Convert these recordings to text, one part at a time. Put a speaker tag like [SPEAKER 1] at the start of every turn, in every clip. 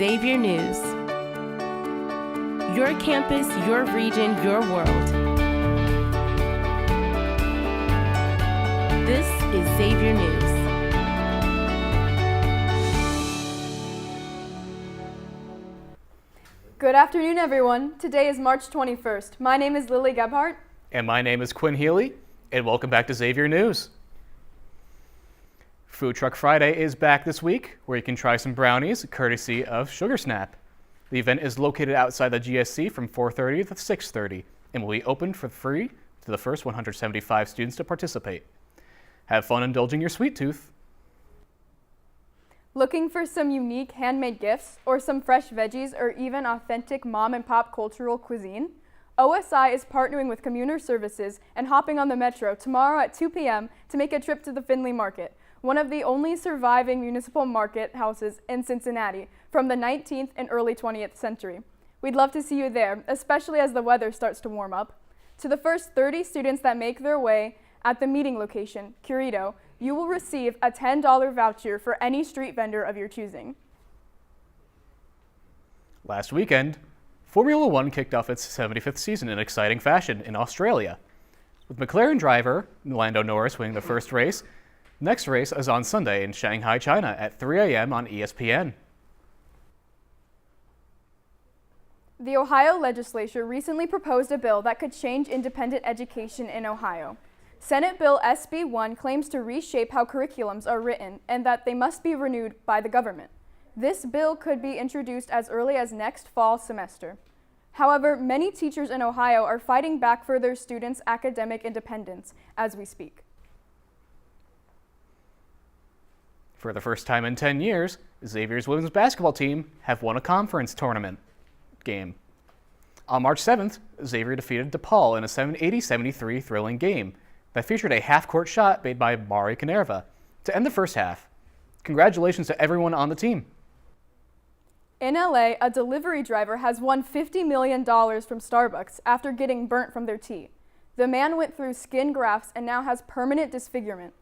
[SPEAKER 1] Xavier News. Your campus, your region, your world. This is Xavier News.
[SPEAKER 2] Good afternoon, everyone. Today is March 21st. My name is Lily Gebhardt.
[SPEAKER 3] And my name is Quinn Healy, and welcome back to Xavier News. Food Truck Friday is back this week, where you can try some brownies courtesy of Sugar Snap. The event is located outside the GSC from 4:30 to 6:30 and will be open for free to the first 175 students to participate. Have fun indulging your sweet tooth.
[SPEAKER 2] Looking for some unique handmade gifts or some fresh veggies or even authentic mom and pop cultural cuisine? OSI is partnering with Commuter Services and hopping on the Metro tomorrow at 2 p.m. to make a trip to the Findlay Market, one of the only surviving municipal market houses in Cincinnati from the 19th and early 20th century. We'd love to see you there, especially as the weather starts to warm up. To the first 30 students that make their way at the meeting location, Curito, you will receive a $10 voucher for any street vendor of your choosing.
[SPEAKER 3] Last weekend, Formula One kicked off its 75th season in exciting fashion in Australia. With McLaren driver Lando Norris winning the first race, the next race is on Sunday in Shanghai, China at 3 a.m. on ESPN.
[SPEAKER 2] The Ohio legislature recently proposed a bill that could change independent education in Ohio. Senate Bill SB 1 claims to reshape how curriculums are written and that they must be renewed by the government. This bill could be introduced as early as next fall semester. However, many teachers in Ohio are fighting back for their students' academic independence as we speak.
[SPEAKER 3] For the first time in 10 years, Xavier's women's basketball team have won a conference tournament game. On March 7th, Xavier defeated DePaul in a 80-73 thrilling game that featured a half-court shot made by Mari Canerva to end the first half. Congratulations to everyone on the team.
[SPEAKER 2] In LA, a delivery driver has won $50 million from Starbucks after getting burnt from their tea. The man went through skin grafts and now has permanent disfigurement.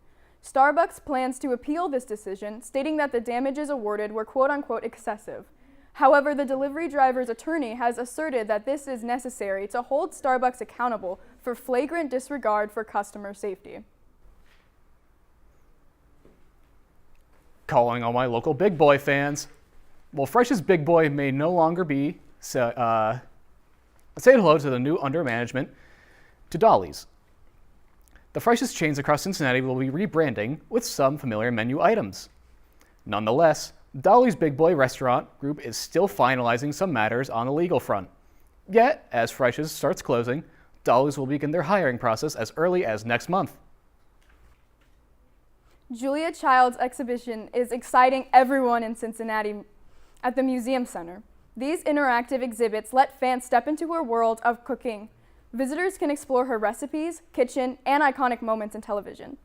[SPEAKER 2] Starbucks plans to appeal this decision, stating that the damages awarded were quote-unquote excessive. However, the delivery driver's attorney has asserted that this is necessary to hold Starbucks accountable for flagrant disregard for customer safety.
[SPEAKER 3] Calling all my local Big Boy fans. Well, Fresh's Big Boy may no longer be, say hello to the new under management to Dolly's. The Fresh's chains across Cincinnati will be rebranding with some familiar menu items. Nonetheless, Dolly's Big Boy restaurant group is still finalizing some matters on the legal front. Yet, as Fresh's starts closing, Dolly's will begin their hiring process as early as next month.
[SPEAKER 2] Julia Child's exhibition is exciting everyone in Cincinnati at the Museum Center. These interactive exhibits let fans step into her world of cooking. Visitors can explore her recipes, kitchen, and iconic moments in television.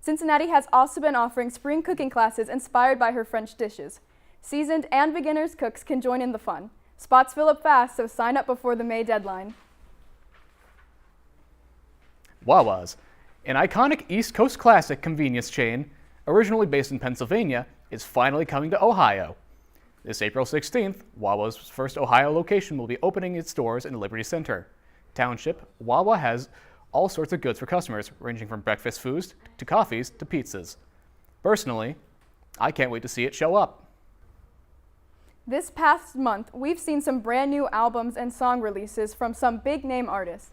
[SPEAKER 2] Cincinnati has also been offering spring cooking classes inspired by her French dishes. Seasoned and beginners cooks can join in the fun. Spots fill up fast, so sign up before the May deadline.
[SPEAKER 3] Wawa's, an iconic East Coast classic convenience chain, originally based in Pennsylvania, is finally coming to Ohio. This April 16th, Wawa's first Ohio location will be opening its doors in Liberty Center Township. Wawa has all sorts of goods for customers, ranging from breakfast foods to coffees to pizzas. Personally, I can't wait to see it show up.
[SPEAKER 2] This past month, we've seen some brand new albums and song releases from some big name artists.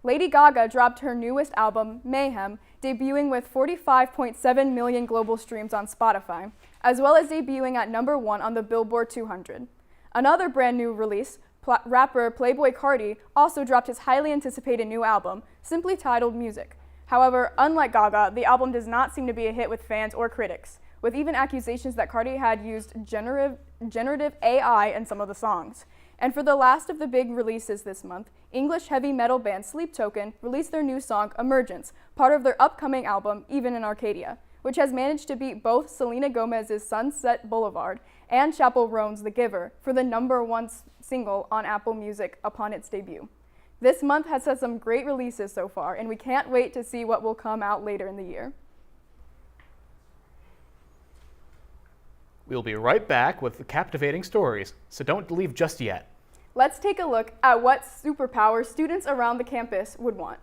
[SPEAKER 2] Lady Gaga dropped her newest album, Mayhem, debuting with 45.7 million global streams on Spotify, as well as debuting at #1 on the Billboard 200. Another brand new release, rapper Playboi Carti also dropped his highly anticipated new album, simply titled Music. However, unlike Gaga, the album does not seem to be a hit with fans or critics, with even accusations that Carti had used generative AI in some of the songs. And for the last of the big releases this month, English heavy metal band Sleep Token released their new song Emergence, part of their upcoming album Even in Arcadia, which has managed to beat both Selena Gomez's Sunset Boulevard and Chappell Roan's The Giver for the #1 single on Apple Music upon its debut. This month has had some great releases so far, and we can't wait to see what will come out later in the year.
[SPEAKER 3] We'll be right back with the captivating stories, so don't leave just yet.
[SPEAKER 2] Let's take a look at what superpower students around the campus would want.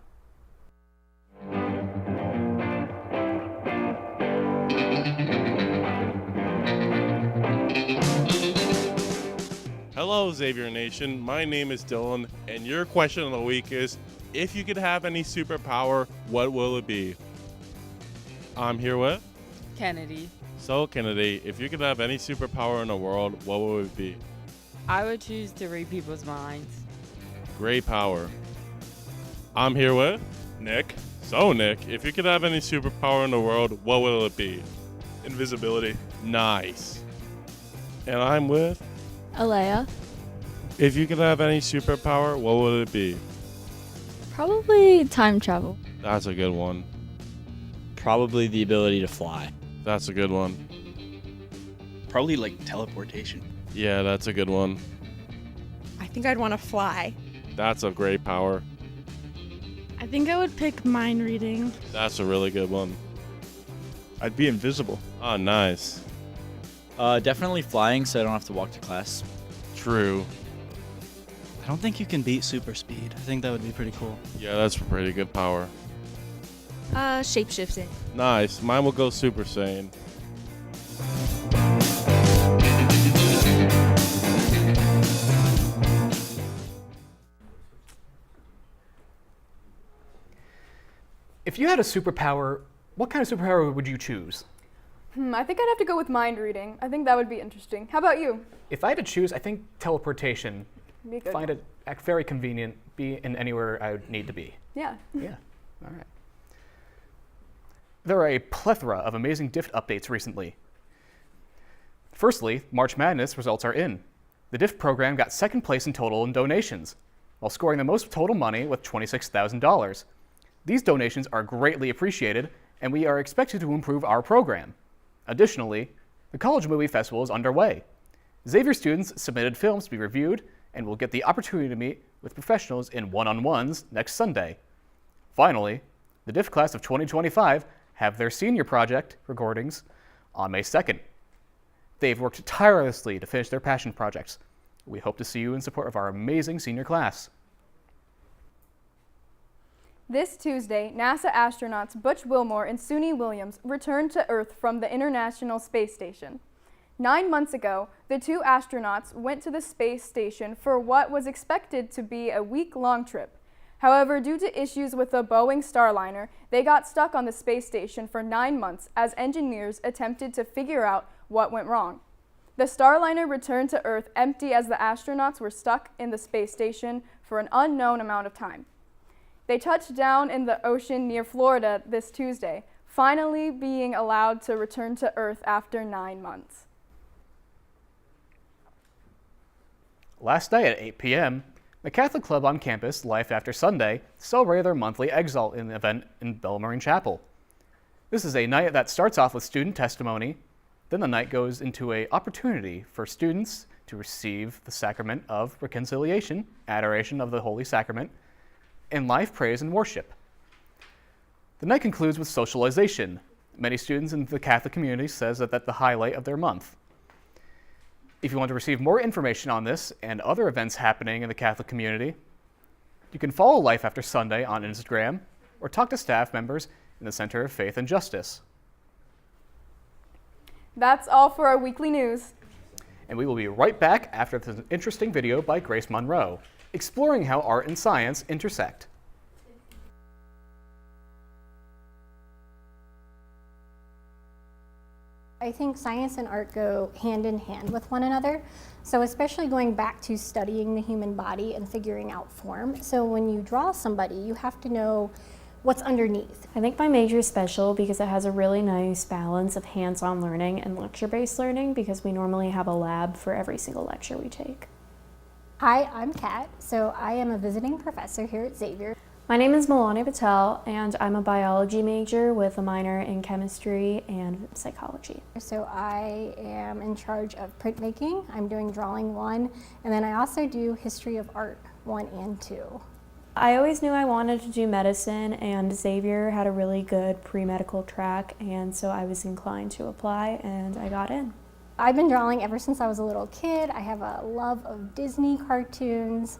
[SPEAKER 4] Hello, Xavier Nation. My name is Dylan, and your question of the week is, if you could have any superpower, what will it be? I'm here with
[SPEAKER 5] Kennedy.
[SPEAKER 4] So, Kennedy, if you could have any superpower in the world, what would it be?
[SPEAKER 5] I would choose to read people's minds.
[SPEAKER 4] Great power. I'm here with Nick. So, Nick, if you could have any superpower in the world, what will it be?
[SPEAKER 6] Invisibility.
[SPEAKER 4] Nice. And I'm with
[SPEAKER 7] Alea.
[SPEAKER 4] If you could have any superpower, what would it be?
[SPEAKER 7] Probably time travel.
[SPEAKER 4] That's a good one.
[SPEAKER 6] Probably the ability to fly.
[SPEAKER 4] That's a good one.
[SPEAKER 6] Probably like teleportation.
[SPEAKER 4] Yeah, that's a good one.
[SPEAKER 8] I think I'd want to fly.
[SPEAKER 4] That's a great power.
[SPEAKER 8] I think I would pick mind reading.
[SPEAKER 4] That's a really good one.
[SPEAKER 6] I'd be invisible.
[SPEAKER 4] Oh, nice.
[SPEAKER 6] Definitely flying so I don't have to walk to class.
[SPEAKER 4] True.
[SPEAKER 9] I don't think you can beat super speed. I think that would be pretty cool.
[SPEAKER 4] Yeah, that's a pretty good power.
[SPEAKER 8] Shapeshifting.
[SPEAKER 4] Nice. Mine will go Super Saiyan.
[SPEAKER 3] If you had a superpower, what kind of superpower would you choose?
[SPEAKER 2] I think I'd have to go with mind reading. I think that would be interesting. How about you?
[SPEAKER 3] If I had to choose, I think teleportation.
[SPEAKER 2] Be a good
[SPEAKER 3] Find
[SPEAKER 2] one.
[SPEAKER 3] it very convenient, be in anywhere I would need to be.
[SPEAKER 2] Yeah.
[SPEAKER 3] Yeah, all right. There are a plethora of amazing DIFT updates recently. Firstly, March Madness results are in. The DIFT program got second place in total in donations, while scoring the most total money with $26,000. These donations are greatly appreciated, and we are expected to improve our program. Additionally, the College Movie Festival is underway. Xavier students submitted films to be reviewed and will get the opportunity to meet with professionals in one-on-ones next Sunday. Finally, the DIF class of 2025 have their senior project recordings on May 2nd. They've worked tirelessly to finish their passion projects. We hope to see you in support of our amazing senior class.
[SPEAKER 2] This Tuesday, NASA astronauts Butch Wilmore and Suni Williams returned to Earth from the International Space Station. 9 months ago, the two astronauts went to the space station for what was expected to be a week-long trip. However, due to issues with the Boeing Starliner, they got stuck on the space station for 9 months as engineers attempted to figure out what went wrong. The Starliner returned to Earth empty as the astronauts were stuck in the space station for an unknown amount of time. They touched down in the ocean near Florida this Tuesday, finally being allowed to return to Earth after 9 months.
[SPEAKER 3] Last night at 8 p.m., the Catholic Club on campus, Life After Sunday, celebrated their monthly Exalt event in Bellarmine Chapel. This is a night that starts off with student testimony, then the night goes into an opportunity for students to receive the sacrament of reconciliation, adoration of the Holy Sacrament, and live praise and worship. The night concludes with socialization. Many students in the Catholic community says that that's the highlight of their month. If you want to receive more information on this and other events happening in the Catholic community, you can follow Life After Sunday on Instagram or talk to staff members in the Center of Faith and Justice.
[SPEAKER 2] That's all for our weekly news.
[SPEAKER 3] And we will be right back after this interesting video by Grace Monroe, exploring how art and science intersect.
[SPEAKER 10] I think science and art go hand in hand with one another. So especially going back to studying the human body and figuring out form. So when you draw somebody, you have to know what's underneath.
[SPEAKER 11] I think my major is special because it has a really nice balance of hands-on learning and lecture-based learning because we normally have a lab for every single lecture we take.
[SPEAKER 10] Hi, I'm Kat. So I am a visiting professor here at Xavier.
[SPEAKER 11] My name is Milani Patel, and I'm a biology major with a minor in chemistry and psychology.
[SPEAKER 10] So I am in charge of printmaking. I'm doing drawing 1, and then I also do history of art 1 and 2.
[SPEAKER 11] I always knew I wanted to do medicine, and Xavier had a really good pre-medical track, and so I was inclined to apply, and I got in.
[SPEAKER 10] I've been drawing ever since I was a little kid. I have a love of Disney cartoons,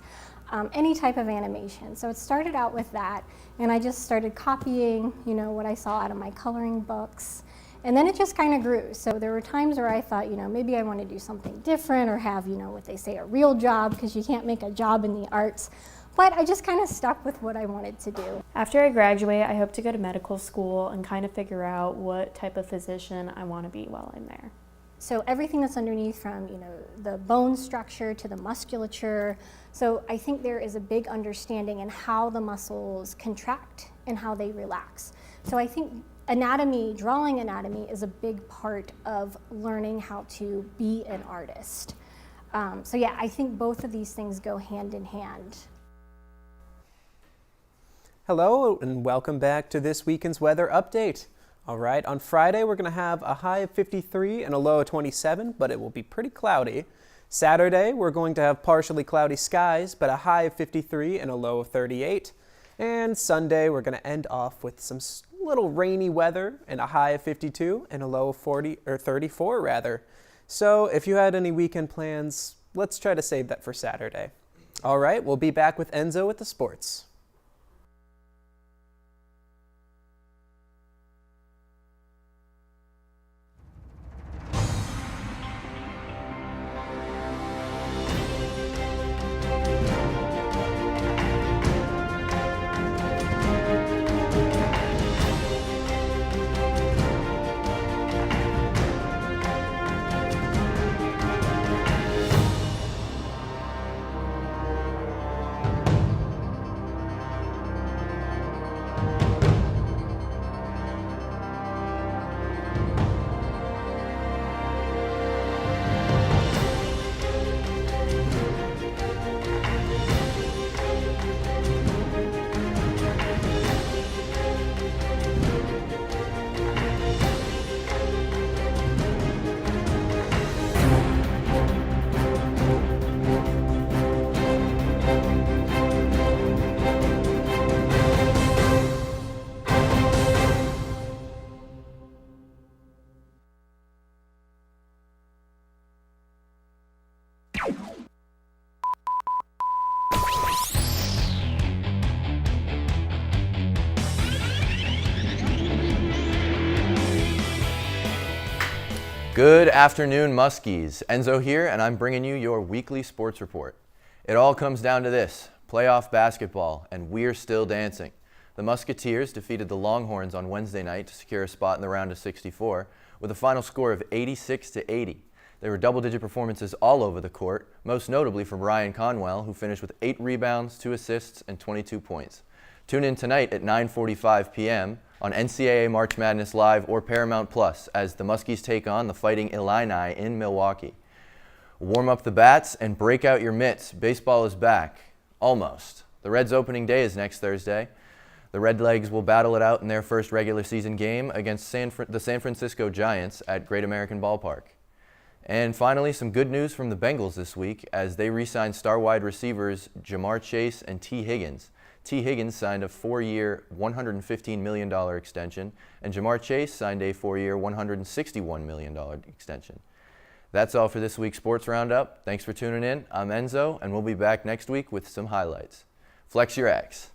[SPEAKER 10] any type of animation. So it started out with that, and I just started copying, what I saw out of my coloring books. And then it just kind of grew. So there were times where I thought, maybe I want to do something different or have, what they say, a real job, because you can't make a job in the arts. But I just kind of stuck with what I wanted to do.
[SPEAKER 11] After I graduate, I hope to go to medical school and kind of figure out what type of physician I want to be while I'm there.
[SPEAKER 10] So everything that's underneath from, the bone structure to the musculature. So I think there is a big understanding in how the muscles contract and how they relax. So I think anatomy, drawing anatomy, is a big part of learning how to be an artist. So yeah, I think both of these things go hand in hand.
[SPEAKER 12] Hello and welcome back to this weekend's weather update. All right, on Friday we're going to have a high of 53 and a low of 27, but it will be pretty cloudy. Saturday we're going to have partially cloudy skies, but a high of 53 and a low of 38. And Sunday we're going to end off with some little rainy weather and a high of 52 and a low of 34 rather. So if you had any weekend plans, let's try to save that for Saturday. All right, we'll be back with Enzo with the sports.
[SPEAKER 13] Good afternoon, Muskies. Enzo here, and I'm bringing you your weekly sports report. It all comes down to this: playoff basketball, and we're still dancing. The Musketeers defeated the Longhorns on Wednesday night to secure a spot in the round of 64 with a final score of 86-80. There were double-digit performances all over the court, most notably from Ryan Conwell, who finished with 8 rebounds, 2 assists, and 22 points. Tune in tonight at 9:45 p.m. on NCAA March Madness Live or Paramount Plus as the Muskies take on the Fighting Illini in Milwaukee. Warm up the bats and break out your mitts. Baseball is back. Almost. The Reds' opening day is next Thursday. The Redlegs will battle it out in their first regular season game against the San Francisco Giants at Great American Ballpark. And finally, some good news from the Bengals this week as they re-signed star wide receivers Jamar Chase and T. Higgins. T. Higgins signed a 4-year, $115 million extension, and Jamar Chase signed a 4-year, $161 million extension. That's all for this week's Sports Roundup. Thanks for tuning in. I'm Enzo, and we'll be back next week with some highlights. Flex your Axe.